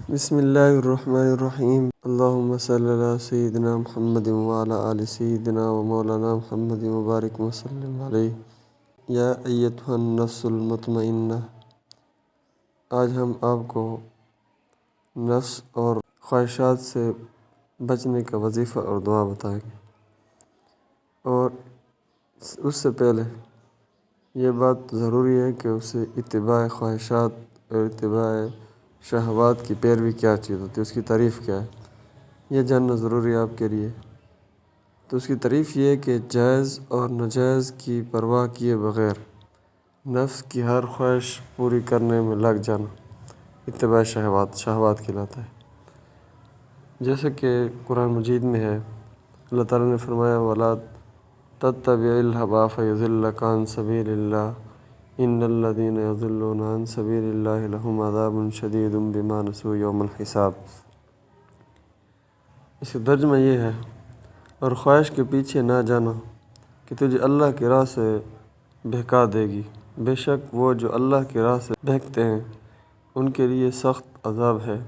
بسم اللہ الرحمن الرحیم اللہم صلی علی سیدنا محمد وعلی آل سیدنا و مولانا محمد مبارک وسلم علیہ۔ یا ایتھا النفس المطمئنہ، آج ہم آپ کو نفس اور خواہشات سے بچنے کا وظیفہ اور دعا بتائیں گے، اور اس سے پہلے یہ بات ضروری ہے کہ اسے اتباع خواہشات اور اتباع شہوات کی پیروی کیا چیز ہوتی ہے، اس کی تعریف کیا ہے، یہ جاننا ضروری ہے آپ کے لیے۔ تو اس کی تعریف یہ ہے کہ جائز اور ناجائز کی پرواہ کیے بغیر نفس کی ہر خواہش پوری کرنے میں لگ جانا اتباع شہوات کہلاتا ہے۔ جیسے کہ قرآن مجید میں ہے، اللہ تعالیٰ نے فرمایا وَلَا تَتَّبِعِ الْهَوَىٰ فَيُضِلَّكَ عَنْ سَبِيلِ اللَّهِ إِنَّ الَّذِينَ يَضِلُّونَ عَنْ سَبِيلِ اللَّهِ لَهُمْ عَذَابٌ شَدِيدٌ بِمَا نَسُوا يَوْمَ الْحِسَابِ۔ اس کا ترجمہ یہ ہے، اور خواہش کے پیچھے نہ جانا کہ تجھے اللہ کی راہ سے بہکا دے گی، بے شک وہ جو اللہ کی راہ سے بہکتے ہیں ان کے لیے سخت عذاب ہے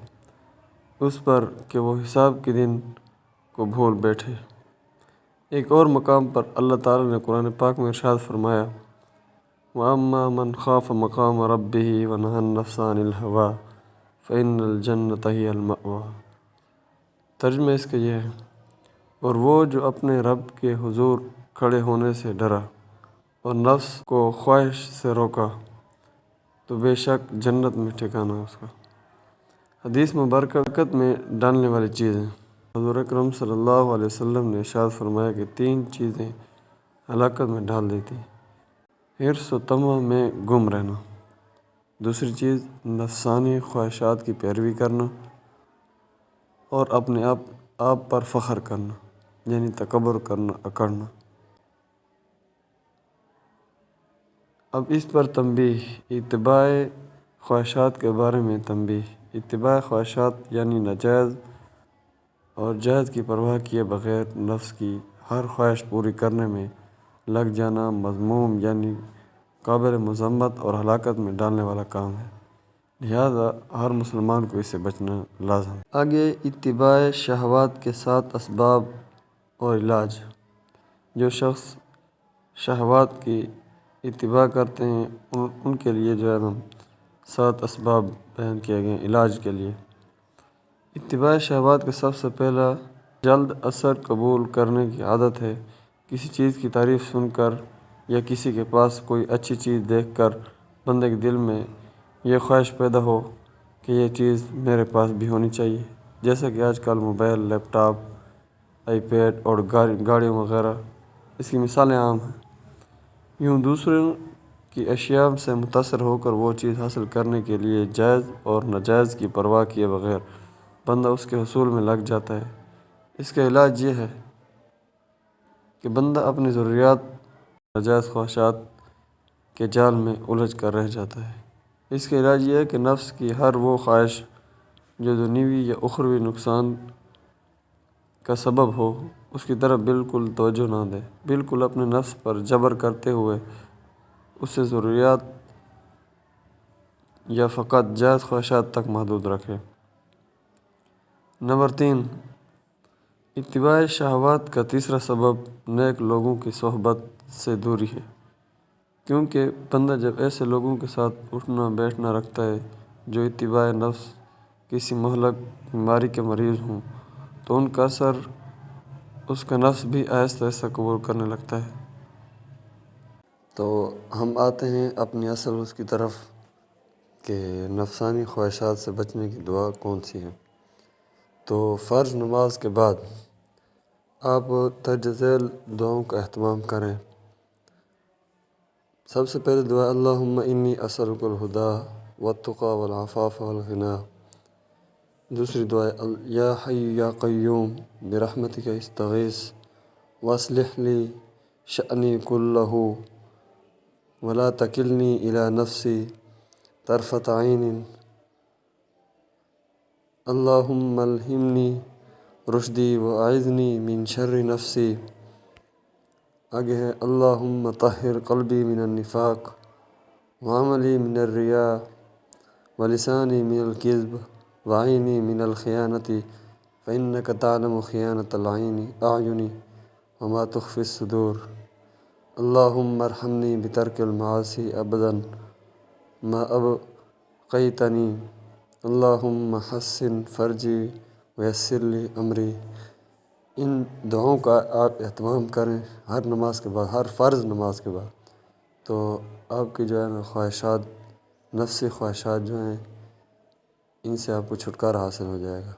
اس پر کہ وہ حساب کے دن کو بھول بیٹھے۔ ایک اور مقام پر اللہ تعالیٰ نے قرآن پاک میں ارشاد فرمایا وَأَمَّا مَنْ خَافَ مَقَامَ رَبِّهِ وَنَهَى النَّفْسَ عَنِ الْهَوَىٰ فَإِنَّ الْجَنَّةَ هِيَ الْمَأْوَىٰ۔ ترجمہ اس کا یہ ہے، اور وہ جو اپنے رب کے حضور کھڑے ہونے سے ڈرا اور نفس کو خواہش سے روکا تو بے شک جنت میں ٹھکانہ اس کا۔ حدیث مبارکہ میں ڈالنے والی چیزیں، حضور اکرم صلی اللہ علیہ وسلم نے ارشاد فرمایا کہ 3 چیزیں ہلاکت میں ڈال دیتی ہیں: حرص و طمع میں گم رہنا، دوسری چیز نفسانی خواہشات کی پیروی کرنا، اور اپنے آپ پر فخر کرنا یعنی تکبر کرنا، اکڑنا۔ اب اس پر تنبیہ، اتباع خواہشات کے بارے میں تنبیہ۔ اتباع خواہشات یعنی ناجائز اور جائز کی پرواہ کیے بغیر نفس کی ہر خواہش پوری کرنے میں لگ جانا مذموم یعنی قابل مذمت اور ہلاکت میں ڈالنے والا کام ہے، لہذا ہر مسلمان کو اس سے بچنا لازم ہے۔ آگے اتباع شہوات کے 7 اسباب اور علاج۔ جو شخص شہوات کی اتباع کرتے ہیں ان کے لیے جو ہے 7 اسباب بیان کیے گئے ہیں علاج کے لیے۔ اتباع شہوات کا سب سے پہلا جلد اثر قبول کرنے کی عادت ہے۔ کسی چیز کی تعریف سن کر یا کسی کے پاس کوئی اچھی چیز دیکھ کر بندے کے دل میں یہ خواہش پیدا ہو کہ یہ چیز میرے پاس بھی ہونی چاہیے، جیسا کہ آج کل mobile, laptop, iPad اور گاڑیوں وغیرہ اس کی مثالیں عام ہیں۔ یوں دوسروں کی اشیاء سے متاثر ہو کر وہ چیز حاصل کرنے کے لیے جائز اور ناجائز کی پرواہ کیے بغیر بندہ اس کے حصول میں لگ جاتا ہے۔ اس کا علاج یہ ہے کہ بندہ اپنی ضروریات ناجائز خواہشات کے جال میں الجھ کر رہ جاتا ہے۔ اس کا علاج یہ ہے کہ نفس کی ہر وہ خواہش جو دنیوی یا اخروی نقصان کا سبب ہو اس کی طرف بالکل توجہ نہ دے، بالکل اپنے نفس پر جبر کرتے ہوئے اسے ضروریات یا فقط جائز خواہشات تک محدود رکھے۔ نمبر 3، اتباع شہوات کا تیسرا سبب نیک لوگوں کی صحبت سے دوری ہے، کیونکہ بندہ جب ایسے لوگوں کے ساتھ اٹھنا بیٹھنا رکھتا ہے جو اتباع نفس کسی مہلک بیماری کے مریض ہوں تو ان کا اثر اس کا نفس بھی آہستہ آہستہ قبول کرنے لگتا ہے۔ تو ہم آتے ہیں اپنی اصل اس کی طرف کہ نفسانی خواہشات سے بچنے کی دعا کون سی ہے۔ تو فرض نماز کے بعد آپ درج ذیل دعاؤں کا اہتمام کریں۔ سب سے پہلے دعا اللہم انی اسألک الہدی والتقی والعفاف والغنی۔ دوسری دعا یا حی یا قیوم برحمتک استغیث واصلح لی شأنی کلہ ولا تکلنی الی نفسی طرفۃ عین۔ اللہم الہمنی رشدی واعذنی من شر نفسی۔ آگے ہے اللہم طہر قلبی من النفاق وعملی من الریاء ولسانی من الکذب وعینی من الخیانتی فإنک تعلم خیانۃ الأعین وما تخفی الصدور۔ اللہم ارحمنی بترک المعاصی ابدا ما ابقیتنی، اللہم حسن فرجی ویسر لی امری۔ ان دعاؤں کا آپ اہتمام کریں ہر نماز کے بعد، ہر فرض نماز کے بعد، تو آپ کی جو ہے نا خواہشات، نفسی خواہشات جو ہیں، ان سے آپ کو چھٹکارا حاصل ہو جائے گا۔